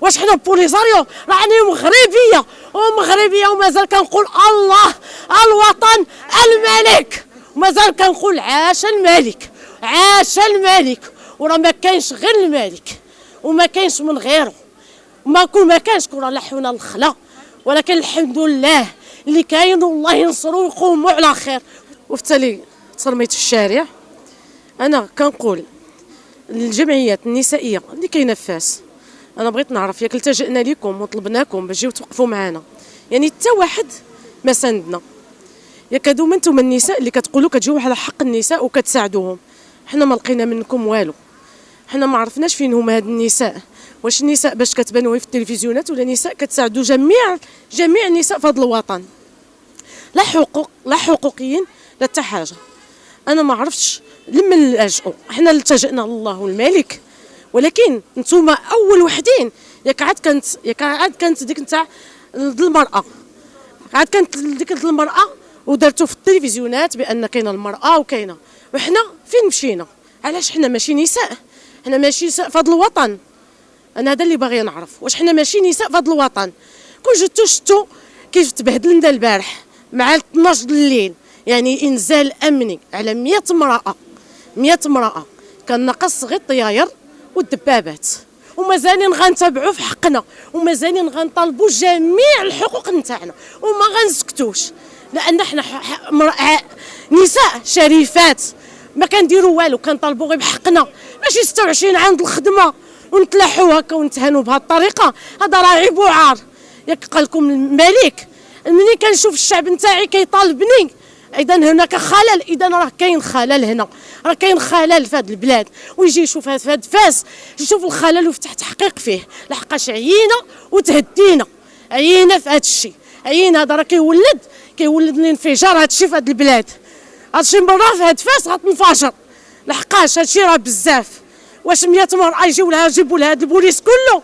واش حنا بوليساريو راني مغربيه ومازال كنقول الله الوطن الملك، ومازال كنقول عاش الملك عاش الملك. وراه ما كاينش غير الملك وما كاينش من غيره، ما كانش كره لا حول ولا خلا، ولكن الحمد لله اللي كاين والله ينصروا ويقوموا على خير. وفتالي ترميت في الشارع. انا كنقول للجمعيات النسائيه اللي كاينه في فاس، انا بغيت نعرف ياك التجأنا لكم وطلبناكم باش تجيو توقفوا معنا، يعني حتى واحد ما ساندنا. ياك هادو انتم النساء اللي كتقولوا كتجيو على حق النساء وكتساعدوهم، حنا ما لقينا منكم والو، حنا ما عرفناش فين هما هاد النساء، واش النساء باش كتبانوا في التلفزيونات ولا نساء كتساعدوا جميع النساء في هذا الوطن، لا حقوق لا حقوقيين لا حتى حاجه. انا ما عرفتش لمن نلجؤوا، حنا التجأنا لله الملك، ولكن نتوما اول وحدين. ياك عاد كانت ديك نتاع المراه، عاد كانت ديك المراه ودرتو في التلفزيونات بان كاينه المراه وكاينه، وحنا فين مشينا؟ علاش حنا ماشي نساء؟ حنا ماشي نساء في هذا الوطن. انا هذا اللي باغي نعرف، واش حنا ماشي نساء في هذا الوطن؟ كون جيتو شفتوا كيف تبهدلنا البارح مع 12 الليل، يعني انزال امني على 100 امراه، كان ناقص غير الطياير والدبابات، ومازالين غنتابعوا في حقنا، ومازالين غنطالبوا جميع الحقوق نتاعنا، وما غنسكتوش، لان حنا نساء شريفات ما كنديروا والو، كنطالبوا غير بحقنا، ماشي 26 عام الخدمه ونتلاحوا هكا ونتهانوا بهذه الطريقه. هذا راه عيب وعار. ياك قال لكم الملك ملي كنشوف الشعب نتاعي كيطالبني، اذا هناك خلل، اذا راه كاين خلل هنا، راه كاين خلل في هذه البلاد، ويجي يشوف هذا فاس يشوف الخلل ويفتح تحقيق فيه، لحقاش عيينا وتهدينا، عيينا في هذا الشيء، عيينا. هذا راه كيولد الانفجار، هذا الشيء في هذه البلاد، هذا الشيء مرة في هذا فاس غتنفجر، لحقاش هذا الشيء راه بزاف. واش 100 مرأة يجيبوا لها هذا البوليس كله؟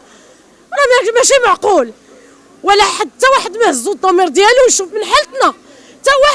راه ماشي معقول. ولا حتى واحد ما هزو الضمير ديالو يشوف من حالتنا،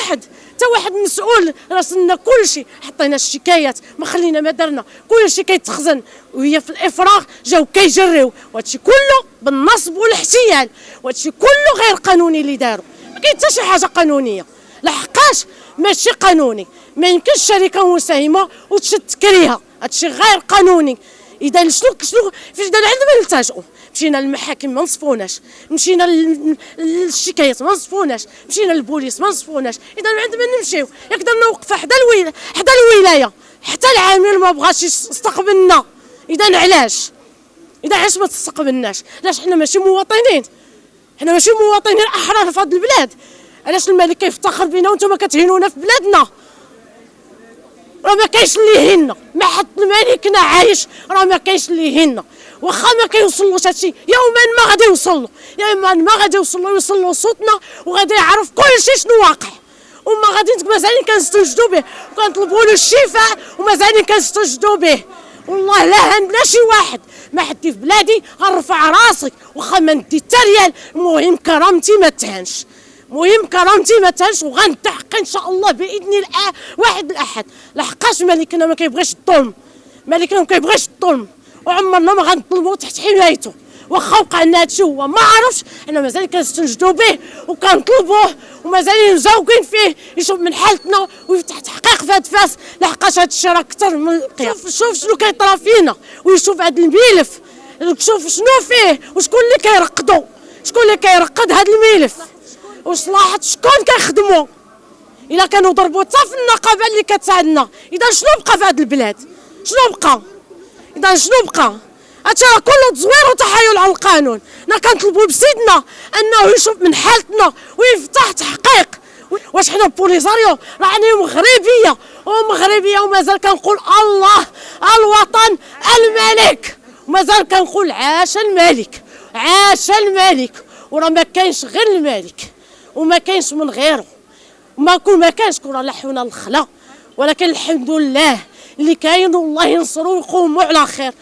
حتى واحد مسؤول. راسلنا كلشي، حطينا الشكايات، ما خلينا ما درنا، كلشي كيتخزن، وهي في الافراغ جاو كيجريو، وهادشي كله بالنصب والاحتيال، وهادشي كله غير قانوني اللي داروا. ما كاين حتى شي حاجه قانونيه، لحقاش ماشي قانوني. ما يمكنش شركه مساهمه وتشد تكريها، هادشي غير قانوني. اذا شنو فاش دار عندنا نلتجؤوا؟ مشينا للمحاكم ما نصفوناش، مشينا للشكايات ما نصفوناش، مشينا للبوليس ما نصفوناش، اذا عندنا نمشيو. ياك درنا وقفه حدا الولايه، حتى العامل ما بغاش يستقبلنا. اذا علاش ما تستقبلناش؟ علاش حنا ماشي مواطنين؟ حنا ماشي مواطنين احرار في هذه البلاد؟ علاش الملك كيفتخر بينا وانتم كتهينونا في بلادنا؟ راه ما كاينش اللي يهنا، ما حد ملكنا عايش، راه ما كاينش اللي يهنا. واخا ما كيوصلوش هادشي، يوما ما غادي يوصل له، يوصل له صوتنا، وغادي يعرف كل شيء شنو واقع، وما غادي مازالين كنستوجدوا به وكنطلبوا له الشفاء، ومازالين كنستوجدوا به. والله لا عندنا شي واحد ما حدي في بلادي غنرفع راسي واخا ما ندي حتى ريال. المهم كرامتي ما تهانش، وغنتحقق ان شاء الله باذن الله واحد الاحد، لحقاش ملكنا ما كيبغيش الظلم، وعمرنا ما غنطلبوا تحت حمايته. واخا وقع لنا هادشي هو ما عرفش، حنا مازال كنستنجدوا به وكنطلبوه، ومازالين مزوقين فيه يشوف من حالتنا ويفتح تحقيق في هاد فاس، لحقاش هادشي راه اكثر من شوف شنو كيطرا فينا، ويشوف هاد الملف، شوف شنو فيه، وشكون اللي كيرقد هاد الملف، وصلاحة شكون كيخدموا. الا كانوا ضربوا حتى في النقابه اللي كتساعدنا، اذا شنو بقى في هاد البلاد؟ شنو بقى؟ هادشي راه كله تزوير وتحايل على القانون. حنا كنطلبوا بسيدنا انه يشوف من حالتنا ويفتح تحقيق. واش حنا بوليساريو راني مغربيه ومازال كنقول الله الوطن الملك، ومازال كنقول عاش الملك. وراه ما كاينش غير الملك وما كاينش من غيره، ما كانش كره لا حول ولا خلا، ولكن الحمد لله اللي كاين والله ينصروا ويقوموا على خير.